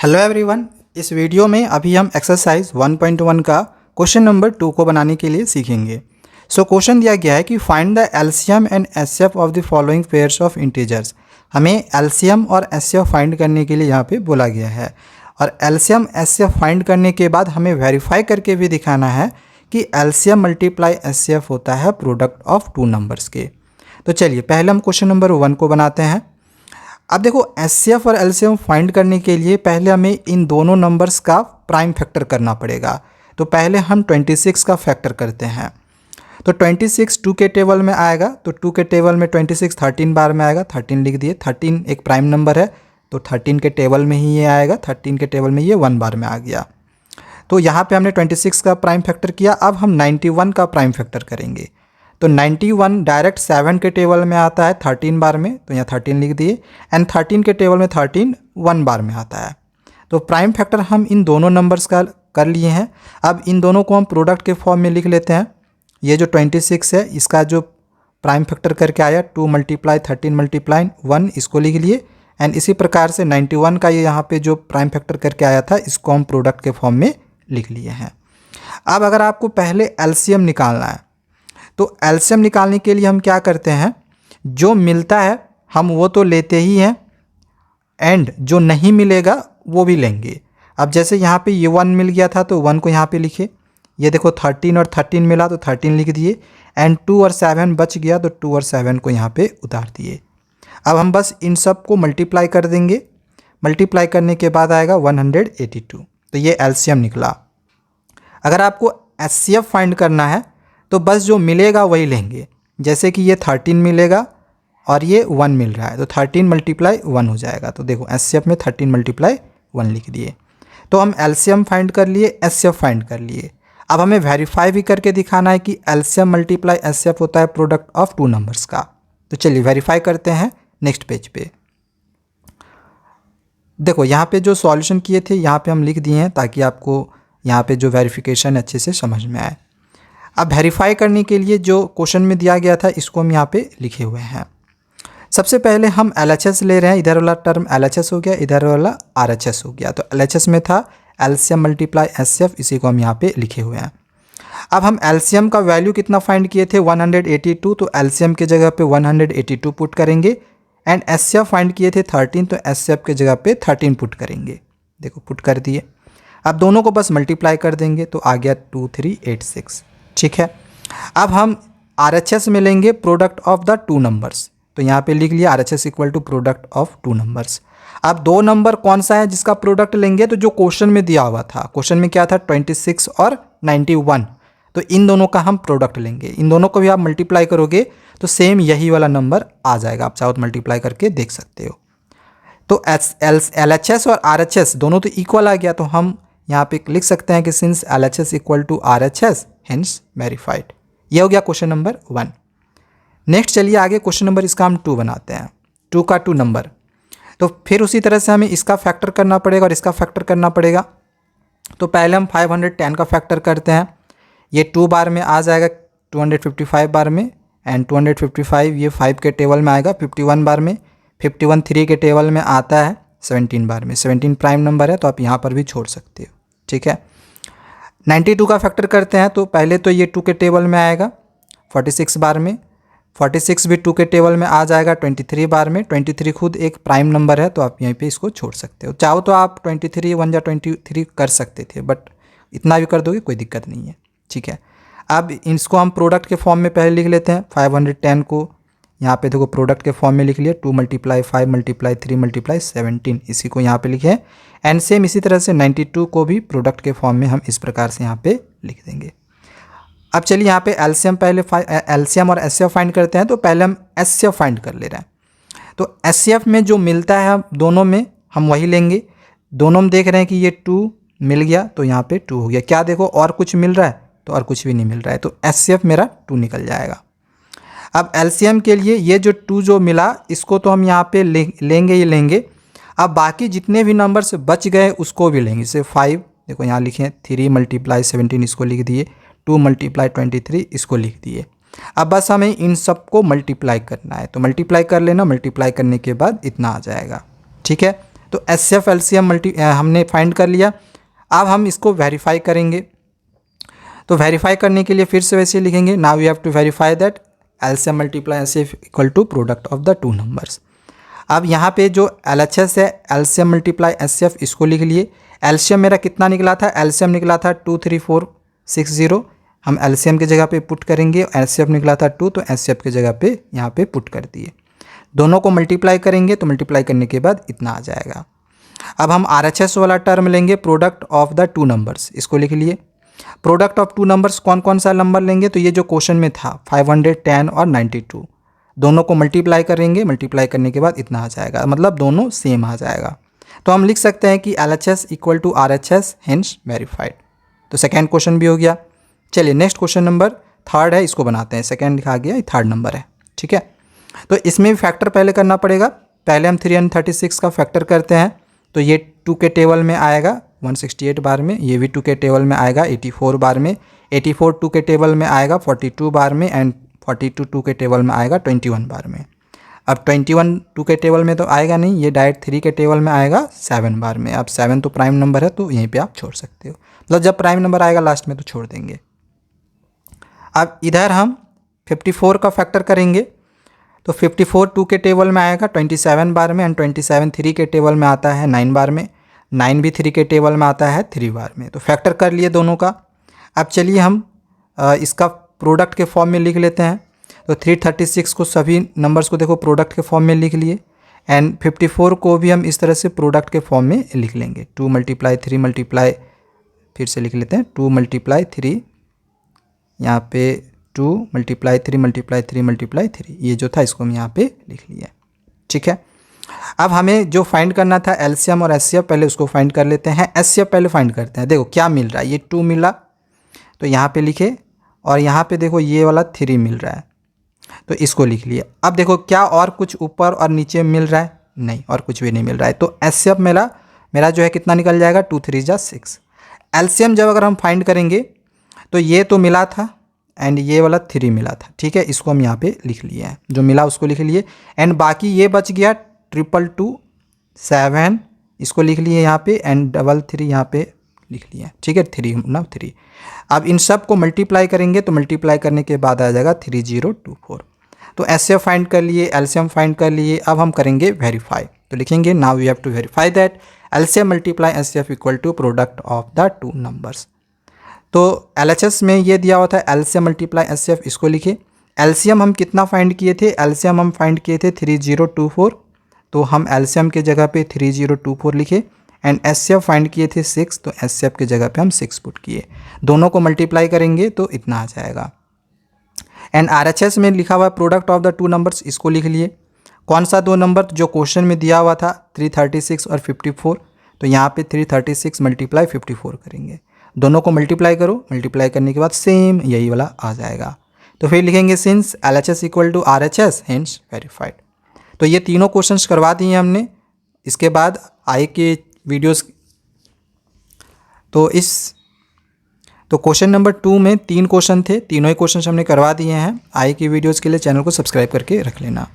Hello everyone, इस video में अभी हम एक्सरसाइज 1.1 का क्वेश्चन नंबर 2 को बनाने के लिए सीखेंगे। क्वेश्चन दिया गया है कि find the LCM and HCF of the following pairs of integers. हमें एलसीएम और एचसीएफ फाइंड करने के लिए यहाँ पे बोला गया है और एलसीएम एचसीएफ फाइंड करने के बाद हमें वेरीफाई करके भी दिखाना है कि एलसीएम मल्टीप्लाई एचसीएफ होता है प्रोडक्ट ऑफ टू नंबर्स के। तो चलिए पहले हम क्वेश्चन नंबर 1 को बनाते हैं। अब देखो एचसीएफ और एलसीएम फाइंड करने के लिए पहले हमें इन दोनों नंबर्स का प्राइम फैक्टर करना पड़ेगा। तो पहले हम 26 का फैक्टर करते हैं। तो 26 2 के टेबल में आएगा, तो 2 के टेबल में 26 13 बार में आएगा, 13 लिख दिए। 13 एक प्राइम नंबर है तो 13 के टेबल में ही ये आएगा, 13 के टेबल में ये 1 बार में आ गया। तो यहाँ पे हमने 26 का प्राइम फैक्टर किया। अब हम 91 का प्राइम फैक्टर करेंगे। तो 91 डायरेक्ट 7 के टेबल में आता है 13 बार में, तो यहाँ 13 लिख दिए। एंड 13 के टेबल में 13 1 बार में आता है। तो प्राइम फैक्टर हम इन दोनों नंबर्स का कर लिए हैं। अब इन दोनों को हम प्रोडक्ट के फॉर्म में लिख लेते हैं। ये जो 26 है इसका जो प्राइम फैक्टर करके आया 2 × 13 × 1 इसको लिख लिए। एंड इसी प्रकार से 91 का ये यहाँ पे जो प्राइम फैक्टर करके आया था इसको हम प्रोडक्ट के फॉर्म में लिख लिए हैं। अब अगर आपको पहले एलसीएम निकालना है तो एलसीएम निकालने के लिए हम क्या करते हैं, जो मिलता है हम वो तो लेते ही हैं एंड जो नहीं मिलेगा वो भी लेंगे। अब जैसे यहाँ पे ये 1 मिल गया था तो 1 को यहाँ पे लिखे। ये देखो 13 और 13 मिला तो 13 लिख दिए। एंड 2 और 7 बच गया तो 2 और 7 को यहाँ पे उतार दिए। अब हम बस इन सब को मल्टीप्लाई कर देंगे। मल्टीप्लाई करने के बाद आएगा 182। तो ये एलसीएम निकला। अगर आपको एचसीएफ फाइंड करना है तो बस जो मिलेगा वही लेंगे। जैसे कि ये 13 मिलेगा और ये 1 मिल रहा है तो 13 × 1 हो जाएगा। तो देखो एचसीएफ में 13 × 1 लिख दिए। तो हम एलसीएम फाइंड कर लिए, एचसीएफ फाइंड कर लिए। अब हमें वेरीफाई भी करके दिखाना है कि एलसीएम मल्टीप्लाई एचसीएफ होता है प्रोडक्ट ऑफ टू नंबर्स का। तो चलिए वेरीफाई करते हैं नेक्स्ट पेज पे। देखो यहाँ पे जो सॉल्यूशन किए थे यहाँ पे हम लिख दिए हैं ताकि आपको यहाँ पे जो वेरिफिकेशन अच्छे से समझ में आए। अब वेरीफाई करने के लिए जो क्वेश्चन में दिया गया था इसको हम यहाँ पे लिखे हुए हैं। सबसे पहले हम LHS ले रहे हैं। इधर वाला टर्म LHS हो गया, इधर वाला RHS हो गया। तो LHS में था एलसीएम मल्टीप्लाई एचसीएफ, इसी को हम यहाँ पे लिखे हुए हैं। अब हम एलसीएम का वैल्यू कितना फाइंड किए थे 182, तो एलसीएम की जगह पे 182 पुट करेंगे। एंड एचसीएफ फाइंड किए थे 13, तो एचसीएफ की जगह पे 13 पुट करेंगे। देखो पुट कर दिए। अब दोनों को बस मल्टीप्लाई कर देंगे तो आ गया 2386। ठीक है। अब हम RHS में लेंगे product of the two numbers. तो यहाँ पे लिख लिया RHS equal to product of two numbers. अब दो नंबर कौन सा है जिसका प्रोडक्ट लेंगे, तो जो क्वेश्चन में दिया हुआ था, क्वेश्चन में क्या था 26 और 91, तो इन दोनों का हम प्रोडक्ट लेंगे। इन दोनों को भी आप मल्टीप्लाई करोगे तो सेम यही वाला नंबर आ जाएगा। आप चाहो तो मल्टीप्लाई करके देख सकते हो। तो LHS और RHS दोनों तो इक्वल आ गया, तो हम यहाँ पे लिख सकते हैं कि since LHS equal to RHS hence verified. ये हो गया क्वेश्चन नंबर 1। नेक्स्ट चलिए आगे क्वेश्चन नंबर इसका हम 2 बनाते हैं। 2 का 2 नंबर, तो फिर उसी तरह से हमें इसका फैक्टर करना पड़ेगा और इसका फैक्टर करना पड़ेगा। तो पहले हम 510 का फैक्टर करते हैं। ये 2 बार में आ जाएगा 255 बार में। एंड 255 ये 5 के टेबल में आएगा 51 बार में। 51 3 के टेबल में आता है 17 बार में। 17 प्राइम नंबर है तो आप यहाँ पर भी छोड़ सकते हो। ठीक है। 92 का फैक्टर करते हैं। तो पहले तो ये 2 के टेबल में आएगा 46 बार में। 46 भी 2 के टेबल में आ जाएगा 23 बार में। 23 खुद एक प्राइम नंबर है तो आप यहीं पे इसको छोड़ सकते हो। चाहो तो आप 23 1 या 23 कर सकते थे, बट इतना भी कर दोगे कोई दिक्कत नहीं है। ठीक है। अब इसको हम प्रोडक्ट के फॉर्म में पहले लिख लेते हैं। 510 को यहाँ पे देखो प्रोडक्ट के फॉर्म में लिख लिए। 2 × 5 × 3 × 17, इसी को यहाँ पे लिखे। एंड सेम इसी तरह से 92 को भी प्रोडक्ट के फॉर्म में हम इस प्रकार से यहाँ पे लिख देंगे। अब चलिए यहाँ पे एलसीएम और एचसीएफ फाइंड करते हैं। तो पहले हम एचसीएफ फाइंड कर ले रहे हैं। तो एचसीएफ में जो मिलता है दोनों में हम वही लेंगे। दोनों में देख रहे हैं कि ये 2 मिल गया तो यहाँ पे 2 हो गया। क्या देखो और कुछ मिल रहा है, तो और कुछ भी नहीं मिल रहा है, तो एचसीएफ मेरा 2 निकल जाएगा। अब एलसीएम के लिए ये जो 2 जो मिला इसको तो हम यहाँ पे लेंगे ही लेंगे। अब बाकी जितने भी नंबर्स बच गए उसको भी लेंगे। जैसे 5 देखो यहाँ लिखे 3 × 17 इसको लिख दिए। 2 × 23 इसको लिख दिए। अब बस हमें इन सब को मल्टीप्लाई करना है, तो मल्टीप्लाई कर लेना। मल्टीप्लाई करने के बाद इतना आ जाएगा। ठीक है। तो HCF LCM हमने फाइंड कर लिया। अब हम इसको वेरीफाई करेंगे। तो वेरीफाई करने के लिए फिर से वैसे लिखेंगे, now we have to verify that LCM multiply HCF equal to product of the two numbers. अब यहाँ पे जो LHS है LCM मल्टीप्लाई HCF इसको लिख लिए। LCM मेरा कितना निकला था, LCM निकला था 23460, हम LCM की जगह पे पुट करेंगे। HCF निकला था 2, तो HCF की जगह पे यहाँ पे पुट कर दिए। दोनों को मल्टीप्लाई करेंगे तो मल्टीप्लाई करने के बाद इतना आ जाएगा। अब हम RHS वाला टर्म लेंगे, product of the two numbers, इसको लिख लिए। प्रोडक्ट ऑफ टू नंबर्स कौन कौन सा नंबर लेंगे, तो ये जो क्वेश्चन में था 510 और 92, दोनों को मल्टीप्लाई करेंगे। मल्टीप्लाई करने के बाद इतना आ जाएगा, मतलब दोनों सेम आ जाएगा। तो हम लिख सकते हैं कि LHS equal to RHS, hence verified. तो सेकेंड क्वेश्चन भी हो गया। चलिए नेक्स्ट क्वेश्चन नंबर थर्ड है, इसको बनाते हैं। सेकेंड लिखा गया, ये थर्ड नंबर है, ठीक है। तो इसमें भी फैक्टर पहले करना पड़ेगा। पहले हम 336 का फैक्टर करते हैं, तो ये 2 के टेबल में आएगा 168 बार में, ये भी 2 के टेबल में आएगा 84 बार में, 84 2 के टेबल में आएगा 42 बार में, एंड 42 2 के टेबल में आएगा 21 बार में। अब 21 2 के टेबल में तो आएगा नहीं, ये डायरेक्ट 3 के टेबल में आएगा 7 बार में। अब 7 तो प्राइम नंबर है, तो यहीं पे आप छोड़ सकते हो, मतलब जब प्राइम नंबर आएगा लास्ट में तो छोड़ देंगे। अब इधर हम 54 का फैक्टर करेंगे, तो 54 2 के टेबल में आएगा 27 बार में, एंड 27 3 के टेबल में आता है 9 बार में, 9 भी 3 के टेबल में आता है 3 बार में। तो फैक्टर कर लिए दोनों का। अब चलिए हम इसका प्रोडक्ट के फॉर्म में लिख लेते हैं। तो 336 को, सभी नंबर्स को देखो प्रोडक्ट के फॉर्म में लिख लिए, एंड 54 को भी हम इस तरह से प्रोडक्ट के फॉर्म में लिख लेंगे। 2 × 3 मल्टीप्लाई, फिर से लिख लेते हैं 2 × 3, यहाँ पे 2 × 3 ये जो था इसको हम यहाँ पे लिख लिया, ठीक है। अब हमें जो फाइंड करना था LCM और HCF, पहले उसको फाइंड कर लेते हैं। HCF पहले फाइंड करते हैं। देखो क्या मिल रहा है, ये 2 मिला तो यहाँ पे लिखे, और यहाँ पे देखो ये वाला 3 मिल रहा है, तो इसको लिख लिए। अब देखो क्या और कुछ ऊपर और नीचे मिल रहा है, नहीं, और कुछ भी नहीं मिल रहा है। तो HCF मेरा जो है कितना निकल जाएगा, 2 3 जा 6। LCM जब अगर हम फाइंड करेंगे तो ये तो मिला था, एंड ये वाला 3 मिला था, ठीक है। इसको हम यहाँ पे लिख लिए हैं, जो मिला उसको लिख लिए, एंड बाकी ये बच गया 222 7, इसको लिख लिए यहाँ पे, एंड 33 यहाँ पे लिख लिए, ठीक है। 3 अब इन सब को मल्टीप्लाई करेंगे, तो मल्टीप्लाई करने के बाद आ जाएगा 3024। तो HCF फाइंड कर लिए, LCM फाइंड कर लिए। अब हम करेंगे वेरीफाई, तो लिखेंगे now we have to verify that LCM multiply HCF equal to product of the two numbers. तो LHS में ये दिया हुआ था LCM मल्टीप्लाई HCF, इसको लिखे। LCM हम कितना फाइंड किए थे, LCM हम फाइंड किए थे 3024, तो हम LCM के जगह पे 3024 लिखे, एंड HCF फाइंड किए थे 6, तो HCF के जगह पे हम 6 पुट किए। दोनों को मल्टीप्लाई करेंगे तो इतना आ जाएगा। एंड RHS में लिखा हुआ product of the two numbers, इसको लिख लिए। कौन सा दो नंबर, जो क्वेश्चन में दिया हुआ था 336 और 54, तो यहाँ पे 336 मल्टीप्लाई 54 करेंगे। दोनों को मल्टीप्लाई करो, मल्टीप्लाई करने के बाद सेम यही वाला आ जाएगा। तो फिर लिखेंगे since LHS equal to RHS, hence verified. तो ये तीनों क्वेश्चंस करवा दिए हमने। इसके बाद आगे के वीडियोस, तो क्वेश्चन नंबर 2 में 3 क्वेश्चन थे, तीनों ही क्वेश्चन हमने करवा दिए हैं। आगे की वीडियोस के लिए चैनल को सब्सक्राइब करके रख लेना।